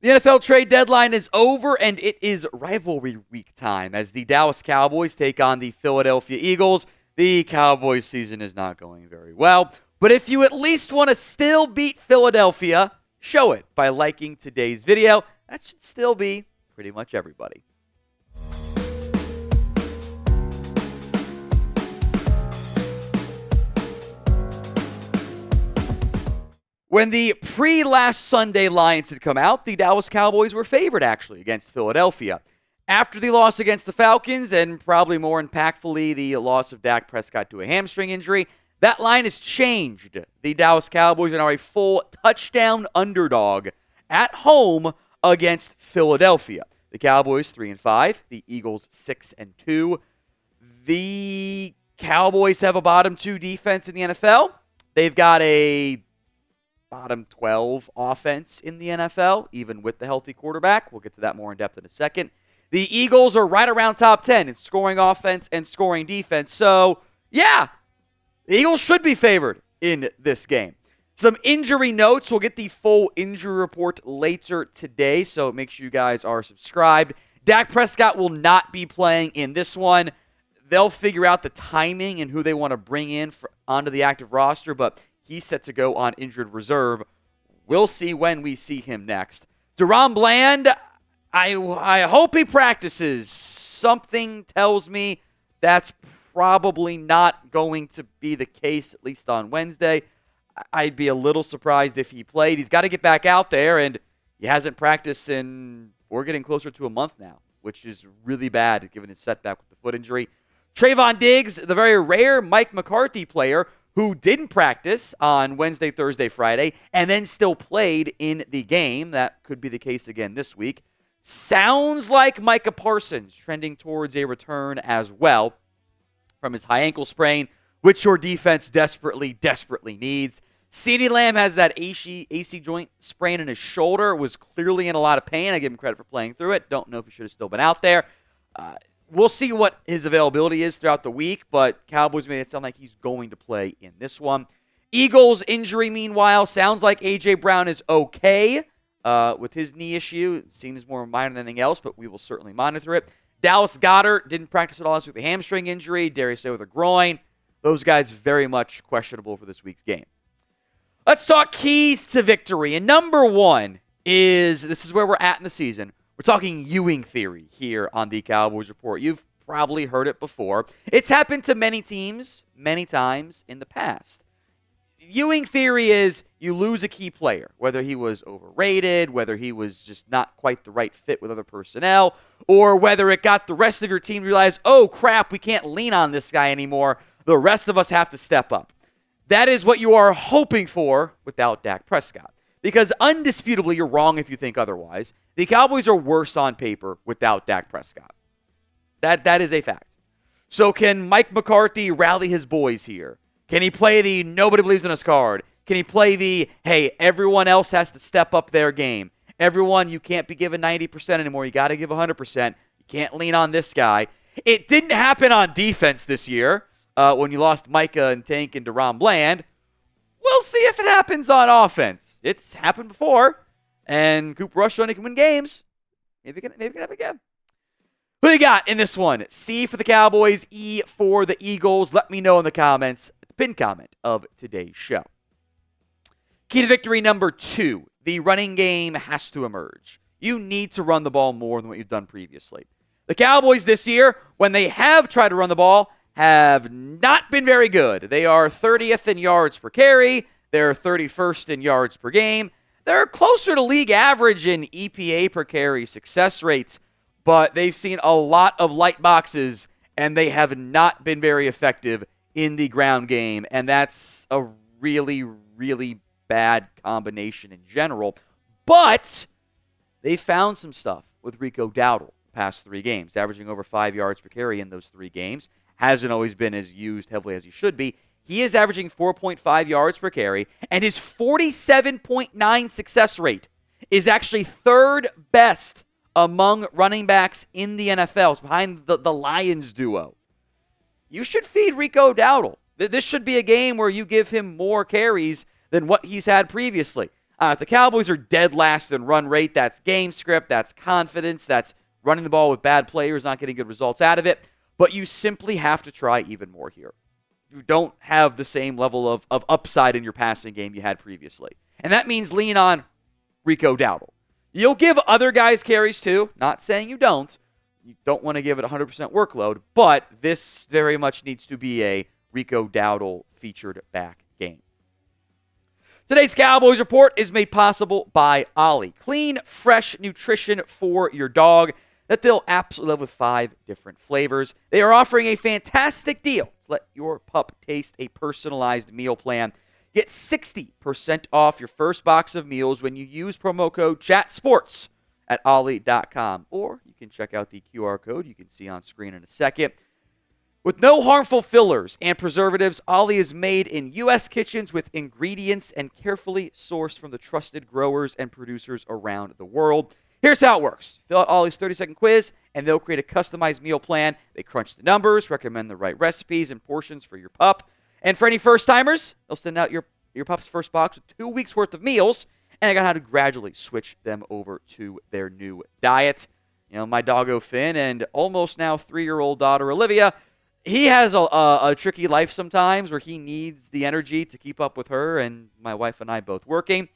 The NFL trade deadline is over, and it is rivalry week time as the Dallas Cowboys take on the Philadelphia Eagles. The Cowboys season is not going very well, but if you at least want to still beat Philadelphia, show it by liking today's video. That should still be pretty much everybody. When the pre-last Sunday lines had come out, the Dallas Cowboys were favored, actually, against Philadelphia. After the loss against the Falcons, and probably more impactfully, the loss of Dak Prescott to a hamstring injury, that line has changed. The Dallas Cowboys are now a full touchdown underdog at home against Philadelphia. The Cowboys 3-5, the Eagles 6-2. The Cowboys have a bottom 2 defense in the NFL. They've got a bottom 12 offense in the NFL, even with the healthy quarterback. We'll get to that more in depth in a second. The Eagles are right around top 10 in scoring offense and scoring defense. So, yeah, the Eagles should be favored in this game. Some injury notes. We'll get the full injury report later today, so make sure you guys are subscribed. Dak Prescott will not be playing in this one. They'll figure out the timing and who they want to bring in onto the active roster, but he's set to go on injured reserve. We'll see when we see him next. DaRon Bland, I hope he practices. Something tells me that's probably not going to be the case, at least on Wednesday. I'd be a little surprised if he played. He's got to get back out there, and he hasn't practiced we're getting closer to a month now, which is really bad given his setback with the foot injury. Trevon Diggs, the very rare Mike McCarthy player, who didn't practice on Wednesday, Thursday, Friday, and then still played in the game. That could be the case again this week. Sounds like Micah Parsons trending towards a return as well from his high ankle sprain, which your defense desperately, desperately needs. CeeDee Lamb has that AC joint sprain in his shoulder, was clearly in a lot of pain. I give him credit for playing through it. Don't know if he should have still been out there. We'll see what his availability is throughout the week, but Cowboys made it sound like he's going to play in this one. Eagles injury, meanwhile, sounds like A.J. Brown is okay with his knee issue. It seems more minor than anything else, but we will certainly monitor it. Dallas Goedert didn't practice at all with a hamstring injury. Darius with a groin. Those guys very much questionable for this week's game. Let's talk keys to victory. And number one this is where we're at in the season. We're talking Ewing Theory here on the Cowboys Report. You've probably heard it before. It's happened to many teams many times in the past. Ewing Theory is you lose a key player, whether he was overrated, whether he was just not quite the right fit with other personnel, or whether it got the rest of your team to realize, oh, crap, we can't lean on this guy anymore. The rest of us have to step up. That is what you are hoping for without Dak Prescott. Because undisputably, you're wrong if you think otherwise. The Cowboys are worse on paper without Dak Prescott. That is a fact. So can Mike McCarthy rally his boys here? Can he play the nobody believes in us card? Can he play the, hey, everyone else has to step up their game? Everyone, you can't be given 90% anymore. You got to give 100%. You can't lean on this guy. It didn't happen on defense this year when you lost Micah and Tank and DaRon Bland. We'll see if it happens on offense. It's happened before, and Cooper Rush only can win games. Maybe it can happen again. Who do you got in this one? C for the Cowboys, E for the Eagles. Let me know in the comments, the pinned comment of today's show. Key to victory number 2, the running game has to emerge. You need to run the ball more than what you've done previously. The Cowboys this year, when they have tried to run the ball, have not been very good. They are 30th in yards per carry. They're 31st in yards per game. They're closer to league average in EPA per carry success rates, but they've seen a lot of light boxes, and they have not been very effective in the ground game, and that's a really, really bad combination in general. But they found some stuff with Rico Dowdle the past 3 games, averaging over 5 yards per carry in those 3 games. Hasn't always been as used heavily as he should be. He is averaging 4.5 yards per carry, and his 47.9 success rate is actually 3rd best among running backs in the NFL. It's behind the Lions duo. You should feed Rico Dowdle. This should be a game where you give him more carries than what he's had previously. If the Cowboys are dead last in run rate, that's game script, that's confidence, that's running the ball with bad players, not getting good results out of it. But you simply have to try even more here. You don't have the same level of upside in your passing game you had previously. And that means lean on Rico Dowdle. You'll give other guys carries too. Not saying you don't. You don't want to give it 100% workload, but this very much needs to be a Rico Dowdle featured back game. Today's Cowboys Report is made possible by Ollie. Clean, fresh nutrition for your dog that they'll absolutely love with 5 different flavors. They are offering a fantastic deal to let your pup taste a personalized meal plan. Get 60% off your first box of meals when you use promo code CHATSPORTS at ollie.com. Or you can check out the QR code you can see on screen in a second. With no harmful fillers and preservatives, Ollie is made in U.S. kitchens with ingredients and carefully sourced from the trusted growers and producers around the world. Here's how it works. Fill out Ollie's 30-second quiz, and they'll create a customized meal plan. They crunch the numbers, recommend the right recipes and portions for your pup. And for any first-timers, they'll send out your pup's first box with 2 weeks' worth of meals, and I got how to gradually switch them over to their new diet. You know, my doggo Finn and almost now 3-year-old daughter Olivia, he has a tricky life sometimes where he needs the energy to keep up with her, and my wife and I both working.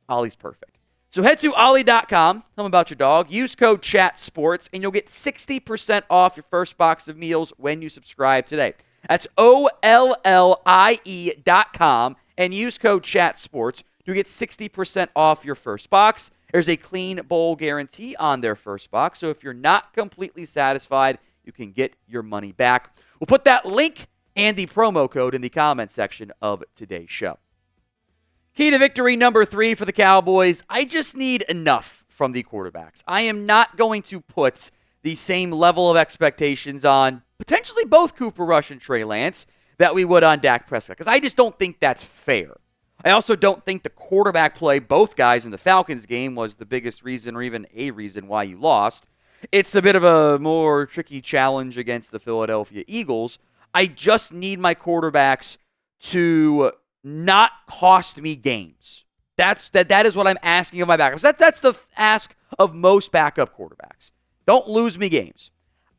Ollie's perfect. So head to ollie.com, tell them about your dog, use code CHATSPORTS, and you'll get 60% off your first box of meals when you subscribe today. That's OLLIE.com, and use code CHATSPORTS to get 60% off your first box. There's a clean bowl guarantee on their first box, so if you're not completely satisfied, you can get your money back. We'll put that link and the promo code in the comment section of today's show. Key to victory number 3 for the Cowboys. I just need enough from the quarterbacks. I am not going to put the same level of expectations on potentially both Cooper Rush and Trey Lance that we would on Dak Prescott, because I just don't think that's fair. I also don't think the quarterback play, both guys in the Falcons game, was the biggest reason or even a reason why you lost. It's a bit of a more tricky challenge against the Philadelphia Eagles. I just need my quarterbacks to not cost me games. That is what I'm asking of my backups. That's the ask of most backup quarterbacks. Don't lose me games.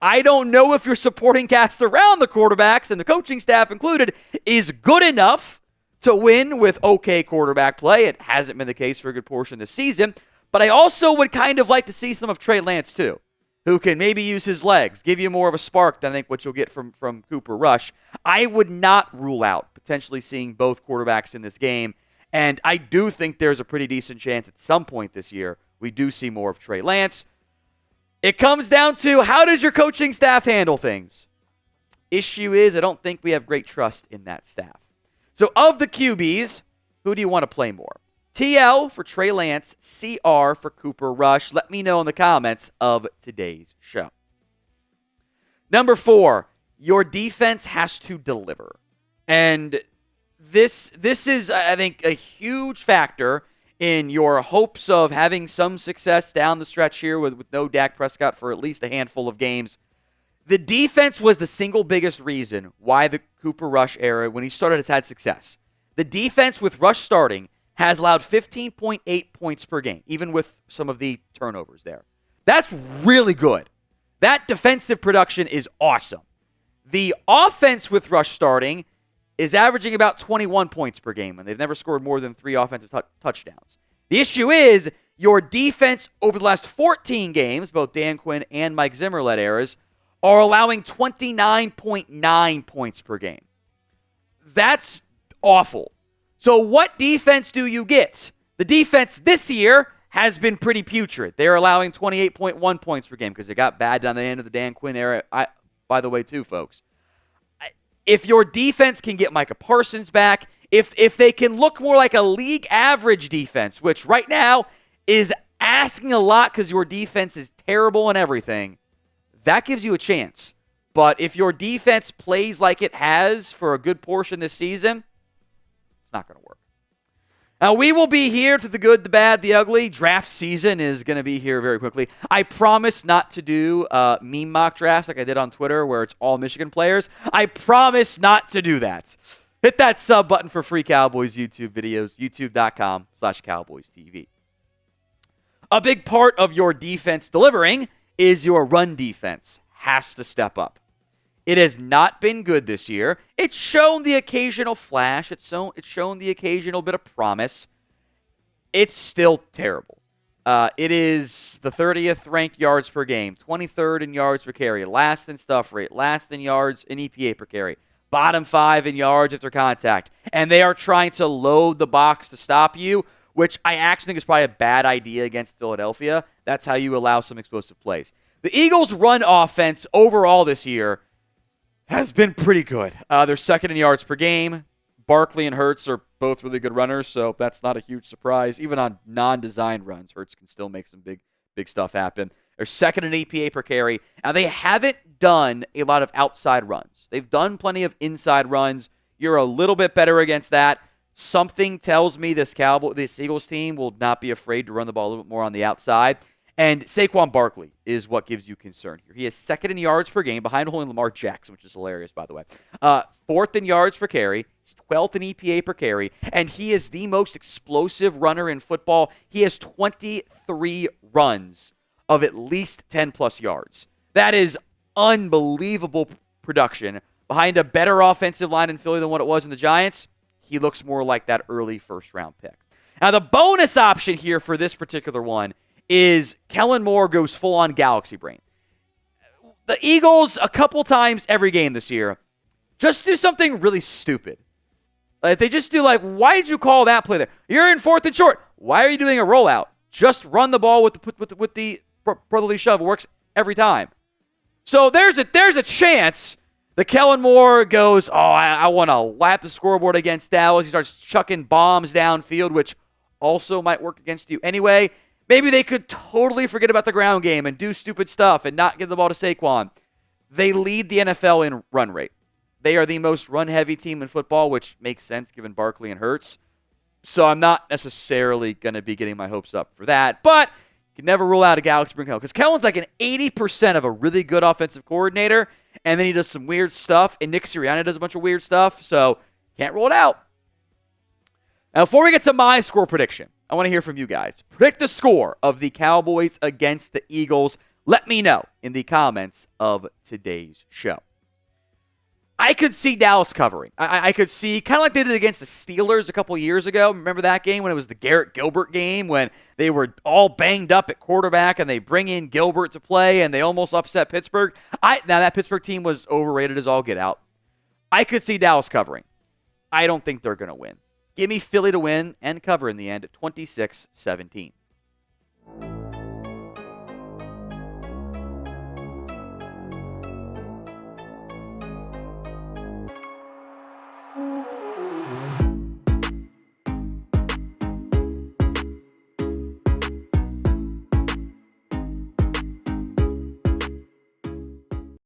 I don't know if your supporting cast around the quarterbacks and the coaching staff included is good enough to win with okay quarterback play. It hasn't been the case for a good portion this season. But I also would kind of like to see some of Trey Lance too, who can maybe use his legs, give you more of a spark than I think what you'll get from Cooper Rush. I would not rule out potentially seeing both quarterbacks in this game, and I do think there's a pretty decent chance at some point this year we do see more of Trey Lance. It comes down to, how does your coaching staff handle things? Issue is, I don't think we have great trust in that staff. So of the QBs, who do you want to play more? TL for Trey Lance, CR for Cooper Rush. Let me know in the comments of today's show. Number 4, your defense has to deliver. And this is, I think, a huge factor in your hopes of having some success down the stretch here with no Dak Prescott for at least a handful of games. The defense was the single biggest reason why the Cooper Rush era, when he started, has had success. The defense with Rush starting has allowed 15.8 points per game, even with some of the turnovers there. That's really good. That defensive production is awesome. The offense with Rush starting is averaging about 21 points per game, and they've never scored more than 3 offensive touchdowns. The issue is your defense over the last 14 games, both Dan Quinn and Mike Zimmer-led eras, are allowing 29.9 points per game. That's awful. So what defense do you get? The defense this year has been pretty putrid. They're allowing 28.1 points per game because it got bad down the end of the Dan Quinn era, by the way, too, folks. If your defense can get Micah Parsons back, if they can look more like a league average defense, which right now is asking a lot because your defense is terrible and everything, that gives you a chance. But if your defense plays like it has for a good portion this season, it's not going to work. Now, we will be here to the good, the bad, the ugly. Draft season is going to be here very quickly. I promise not to do meme mock drafts like I did on Twitter where it's all Michigan players. I promise not to do that. Hit that sub button for free Cowboys YouTube videos, youtube.com/CowboysTV. A big part of your defense delivering is your run defense. Has to step up. It has not been good this year. It's shown the occasional flash. It's shown the occasional bit of promise. It's still terrible. It is the 30th ranked yards per game, 23rd in yards per carry, last in stuff rate, last in yards in EPA per carry, bottom 5 in yards after contact. And they are trying to load the box to stop you, which I actually think is probably a bad idea against Philadelphia. That's how you allow some explosive plays. The Eagles' run offense overall this year has been pretty good. They're second in yards per game. Barkley and Hurts are both really good runners, so that's not a huge surprise. Even on non-designed runs, Hurts can still make some big stuff happen. They're second in EPA per carry. Now, they haven't done a lot of outside runs. They've done plenty of inside runs. You're a little bit better against that. Something tells me this Eagles team will not be afraid to run the ball a little bit more on the outside. And Saquon Barkley is what gives you concern here. He is second in yards per game, behind only Lamar Jackson, which is hilarious, by the way. Fourth in yards per carry. He's 12th in EPA per carry. And he is the most explosive runner in football. He has 23 runs of at least 10-plus yards. That is unbelievable production. Behind a better offensive line in Philly than what it was in the Giants, he looks more like that early first-round pick. Now, the bonus option here for this particular one is Kellen Moore goes full-on Galaxy Brain. The Eagles, a couple times every game this year, just do something really stupid. Like, they just do why did you call that play there? You're in 4th and short. Why are you doing a rollout? Just run the ball with the brotherly shove. It works every time. So there's a chance that Kellen Moore goes, I want to lap the scoreboard against Dallas. He starts chucking bombs downfield, which also might work against you anyway. Maybe they could totally forget about the ground game and do stupid stuff and not give the ball to Saquon. They lead the NFL in run rate. They are the most run-heavy team in football, which makes sense given Barkley and Hurts. So I'm not necessarily going to be getting my hopes up for that. But you can never rule out a Galaxy Brain because Kellen's like an 80% of a really good offensive coordinator, and then he does some weird stuff, and Nick Sirianni does a bunch of weird stuff, so can't rule it out. Now, before we get to my score prediction, I want to hear from you guys. Predict the score of the Cowboys against the Eagles. Let me know in the comments of today's show. I could see Dallas covering. I could see, kind of like they did against the Steelers a couple years ago. Remember that game when it was the Garrett Gilbert game when they were all banged up at quarterback and they bring in Gilbert to play and they almost upset Pittsburgh? Now, that Pittsburgh team was overrated as all get out. I could see Dallas covering. I don't think they're going to win. Give me Philly to win and cover in the end at 26-17.